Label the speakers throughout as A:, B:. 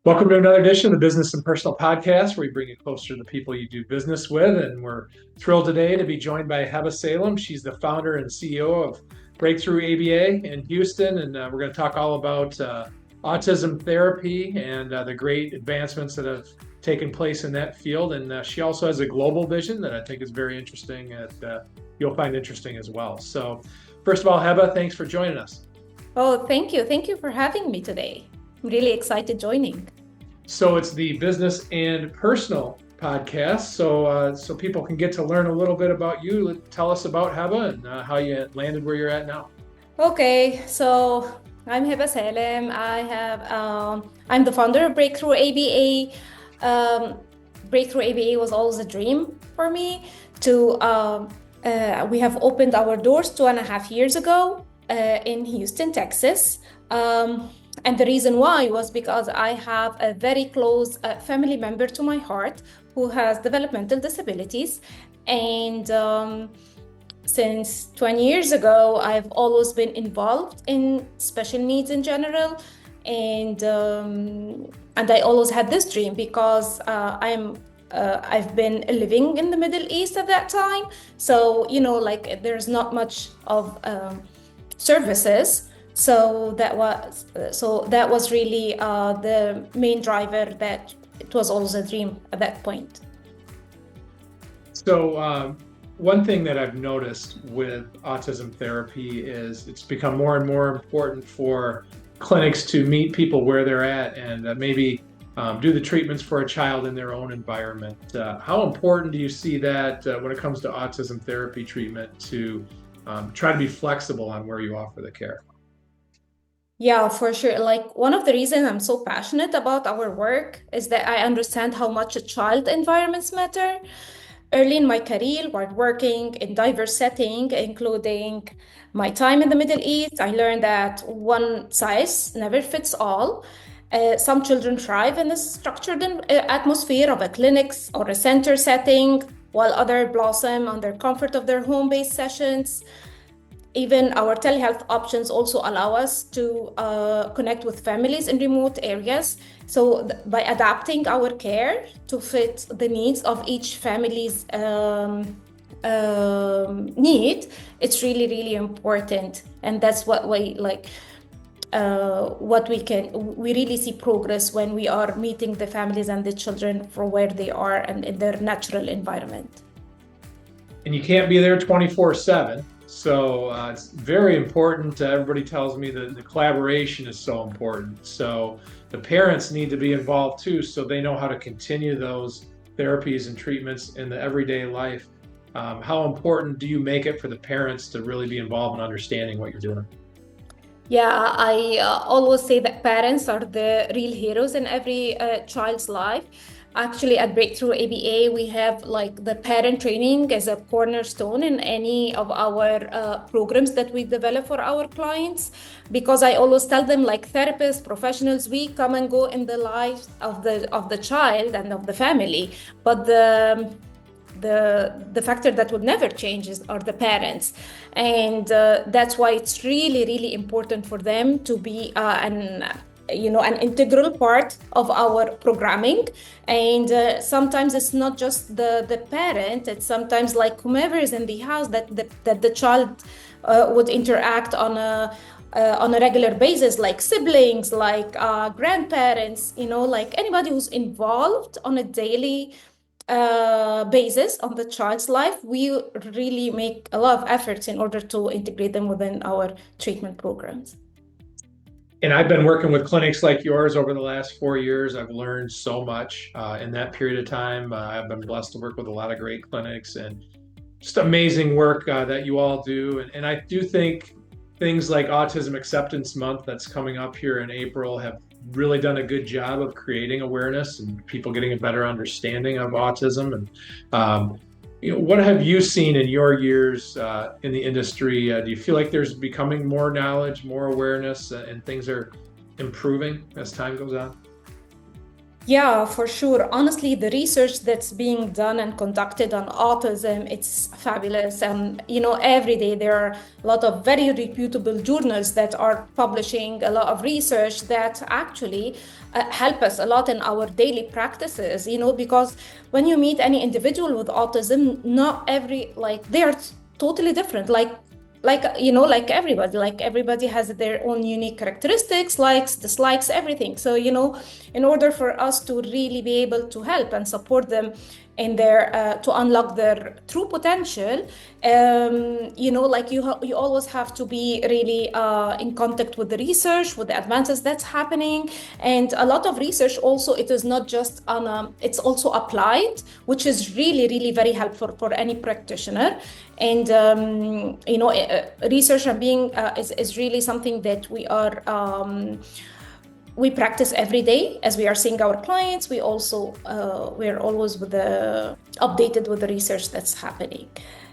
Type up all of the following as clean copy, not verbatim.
A: Welcome to another edition of the Business and Personal Podcast, where we bring you closer to the people you do business with. And we're thrilled today to be joined by Heba Salem. She's the founder and CEO of Breakthrough ABA in Houston. And we're going to talk all about autism therapy and the great advancements that have taken place in that field. And she also has a global vision that I think is very interesting and you'll find interesting as well. So first of all, Heba, thanks for joining us.
B: Oh, thank you. Thank you for having me today. I'm really excited joining.
A: So it's the Business and Personal Podcast. So people can get to learn a little bit about you. Tell us about Heba and how you landed where you're at now.
B: Okay, so I'm Heba Salem. I'm the founder of Breakthrough ABA. Breakthrough ABA was always a dream for me. We have opened our doors 2.5 years ago in Houston, Texas. And the reason why was because I have a very close family member to my heart who has developmental disabilities. And since 20 years ago, I've always been involved in special needs in general. And I always had this dream because I've been living in the Middle East at that time. So, there's not much of services. So that was really the main driver, that it was always a dream at that point.
A: So one thing that I've noticed with autism therapy is it's become more and more important for clinics to meet people where they're at and maybe do the treatments for a child in their own environment. How important do you see that when it comes to autism therapy treatment to try to be flexible on where you offer the care?
B: Yeah, for sure. One of the reasons I'm so passionate about our work is that I understand how much child environments matter. Early in my career, while working in diverse settings, including my time in the Middle East, I learned that one size never fits all. Some children thrive in the structured atmosphere of a clinic or a center setting, while others blossom on the comfort of their home-based sessions. Even our telehealth options also allow us to connect with families in remote areas. So by adapting our care to fit the needs of each family's need, it's really, really important. And that's what we really see progress when we are meeting the families and the children for where they are and in their natural environment.
A: And you can't be there 24/7. So it's very important. Everybody tells me that the collaboration is so important. So the parents need to be involved too, so they know how to continue those therapies and treatments in the everyday life. How important do you make it for the parents to really be involved in understanding what you're doing?
B: Yeah, I always say that parents are the real heroes in every child's life. Actually, at Breakthrough ABA, we have the parent training as a cornerstone in any of our programs that we develop for our clients, because I always tell them, therapists, professionals, we come and go in the lives of the child and of the family, but the factor that would never change are the parents. And that's why it's really, really important for them to be an integral part of our programming. And sometimes it's not just the parent, it's sometimes whomever is in the house that the child would interact on a regular basis, like siblings, grandparents, anybody who's involved on a daily basis on the child's life. We really make a lot of efforts in order to integrate them within our treatment programs.
A: And I've been working with clinics like yours over the last 4 years. I've learned so much in that period of time. I've been blessed to work with a lot of great clinics and just amazing work that you all do. And I do think things like Autism Acceptance Month that's coming up here in April have really done a good job of creating awareness and people getting a better understanding of autism. And what have you seen in your years in the industry? Do you feel like there's becoming more knowledge, more awareness, and things are improving as time goes on?
B: Yeah, for sure. Honestly, the research that's being done and conducted on autism, it's fabulous. And, every day there are a lot of very reputable journals that are publishing a lot of research that actually help us a lot in our daily practices, because when you meet any individual with autism, not every, like, they're totally different. Like everybody has their own unique characteristics, likes, dislikes, everything. So in order for us to really be able to help and support them in their to unlock their true potential, you always have to be really in contact with the research, with the advances that's happening. And a lot of research also, it is not just on it's also applied, which is really really very helpful for any practitioner. And research and being is really something that we practice every day as we are seeing our clients. We also we're always updated with the research that's happening.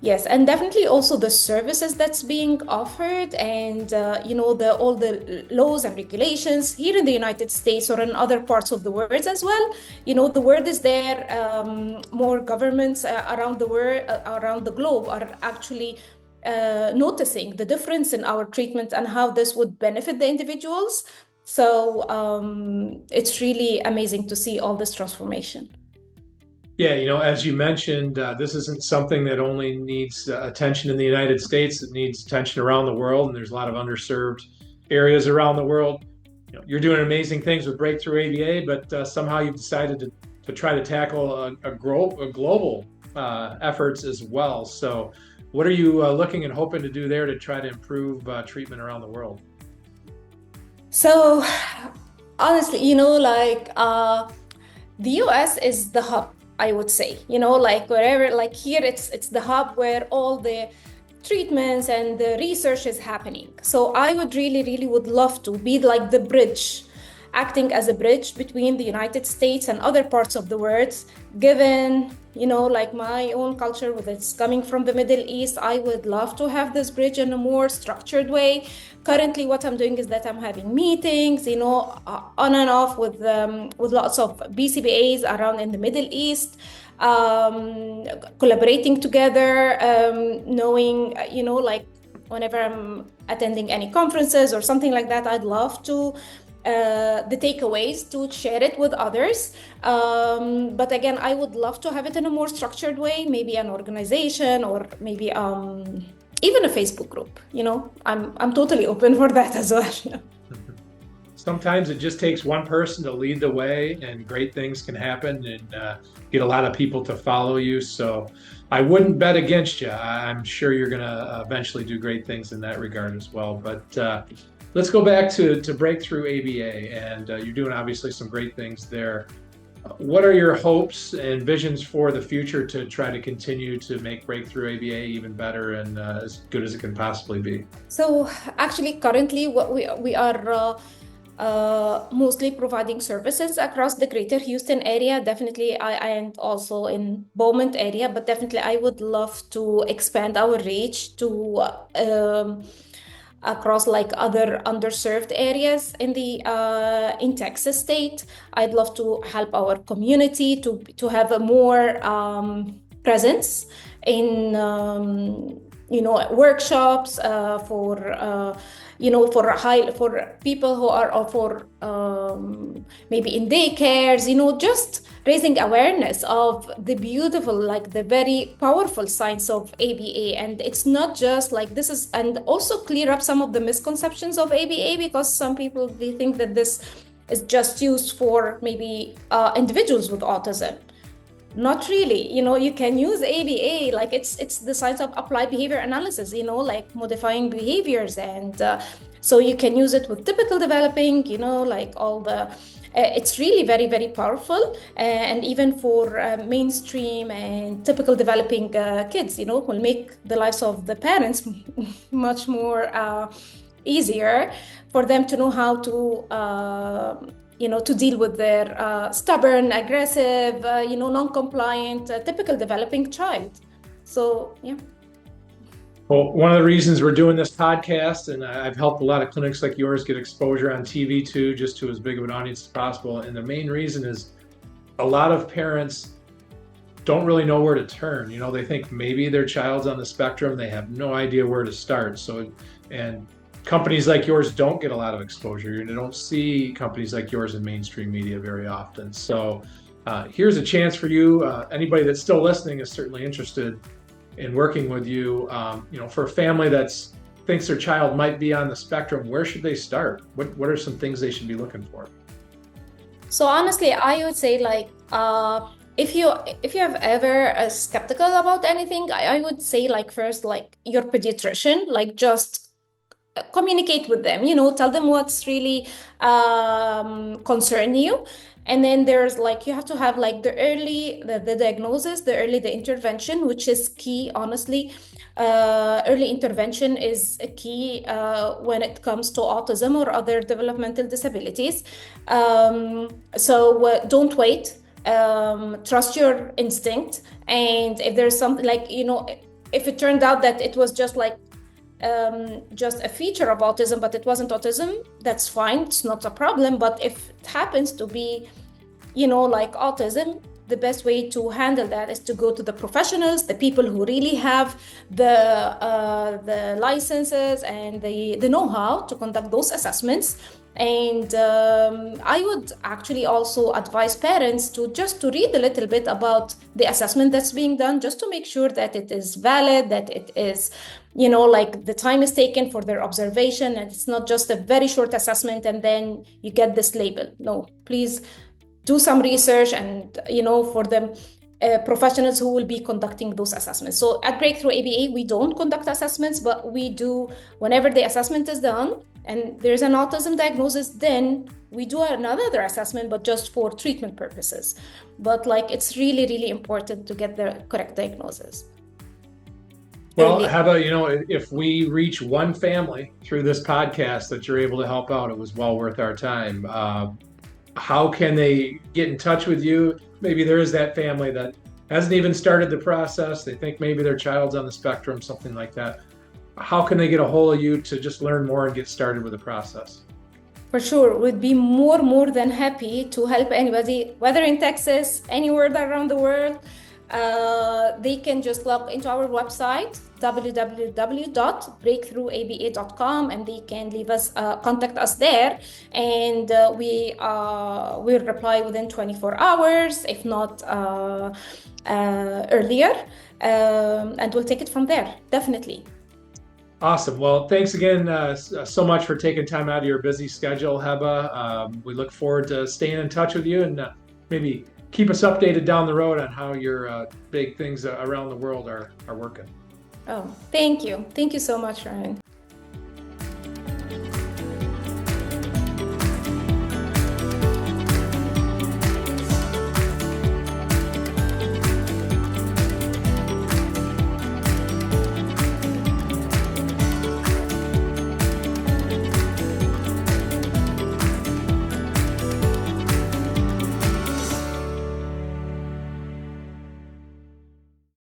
B: Yes, and definitely also the services that's being offered, and the all the laws and regulations here in the United States or in other parts of the world as well. The word is there. More governments around the world, around the globe, are actually noticing the difference in our treatment and how this would benefit the individuals. So it's really amazing to see all this transformation.
A: Yeah, as you mentioned, this isn't something that only needs attention in the United States. It needs attention around the world, and there's a lot of underserved areas around the world. You're doing amazing things with Breakthrough ABA, but somehow you've decided to try to tackle a global efforts as well. So, what are you looking and hoping to do there to try to improve treatment around the world?
B: So honestly, the US is the hub, I would say. Like wherever, like here, it's the hub where all the treatments and the research is happening. So I would really, really would love to be like the bridge, acting as a bridge between the United States and other parts of the world. Given, like my own culture, with it's coming from the Middle East, I would love to have this bridge in a more structured way. Currently, what I'm doing is that I'm having meetings, on and off with lots of BCBAs around in the Middle East, collaborating together, knowing, like whenever I'm attending any conferences or something like that, I'd love to the takeaways to share it with others. But again, I would love to have it in a more structured way, maybe an organization or maybe even a Facebook group. I'm totally open for that as well.
A: Sometimes it just takes one person to lead the way, and great things can happen and get a lot of people to follow you. So I wouldn't bet against you. I'm sure you're going to eventually do great things in that regard as well. But let's go back to Breakthrough ABA, and you're doing obviously some great things there. What are your hopes and visions for the future to try to continue to make Breakthrough ABA even better and as good as it can possibly be?
B: So actually, currently, what we are mostly providing services across the greater Houston area. Definitely, and also in Beaumont area, but definitely I would love to expand our reach to across like other underserved areas in Texas state. I'd love to help our community to have a more presence in workshops for people who are or for maybe in daycares, just raising awareness of the beautiful, like the very powerful science of ABA. And it's not just like this is, and also clear up some of the misconceptions of ABA, because some people, they think that this is just used for maybe individuals with autism. Not really. You can use ABA, like it's the science of applied behavior analysis, like modifying behaviors. And so you can use it with typical developing, like all the, it's really very, very powerful. And even for mainstream and typical developing kids, will make the lives of the parents much more easier for them to know how to deal with their stubborn, aggressive, non-compliant, typical developing child. So, yeah.
A: Well, one of the reasons we're doing this podcast, and I've helped a lot of clinics like yours get exposure on TV too, just to as big of an audience as possible. And the main reason is a lot of parents don't really know where to turn. You know, they think maybe their child's on the spectrum, they have no idea where to start. So, and companies like yours don't get a lot of exposure. You don't see companies like yours in mainstream media very often. So, here's a chance for you. Anybody that's still listening is certainly interested in working with you. You know, for a family that's thinks their child might be on the spectrum, where should they start? What are some things they should be looking for?
B: So honestly, I would say like if you have ever skeptical about anything, I would say like first like your pediatrician, like just communicate with them, tell them what's really concern you. And then there's like you have to have like the diagnosis, the intervention, which is key, honestly. Early intervention is a key when it comes to autism or other developmental disabilities. So don't wait. Trust your instinct. And if there's something like, if it turned out that it was just like just a feature of autism, but it wasn't autism, that's fine. It's not a problem. But if it happens to be, like autism, the best way to handle that is to go to the professionals, the people who really have the licenses and the know-how to conduct those assessments. And I would actually also advise parents to read a little bit about the assessment that's being done, just to make sure that it is valid, that it is, like the time is taken for their observation, and it's not just a very short assessment and then you get this label. No, please do some research and, for them, professionals who will be conducting those assessments. So at Breakthrough ABA, we don't conduct assessments, but we do, whenever the assessment is done and there's an autism diagnosis, then we do another assessment, but just for treatment purposes. But like, it's really, really important to get the correct diagnosis.
A: Well, how about, if we reach one family through this podcast that you're able to help out, it was well worth our time. How can they get in touch with you? Maybe there is that family that hasn't even started the process. They think maybe their child's on the spectrum, something like that. How can they get a hold of you to just learn more and get started with the process?
B: For sure, we'd be more than happy to help anybody, whether in Texas, anywhere around the world. They can just log into our website, www.breakthroughaba.com, and they can leave us, contact us there, and we'll reply within 24 hours, if not earlier, and we'll take it from there, definitely.
A: Awesome. Well, thanks again so much for taking time out of your busy schedule, Heba. We look forward to staying in touch with you, and maybe keep us updated down the road on how your big things around the world are working.
B: Oh, thank you. Thank you so much, Ryan.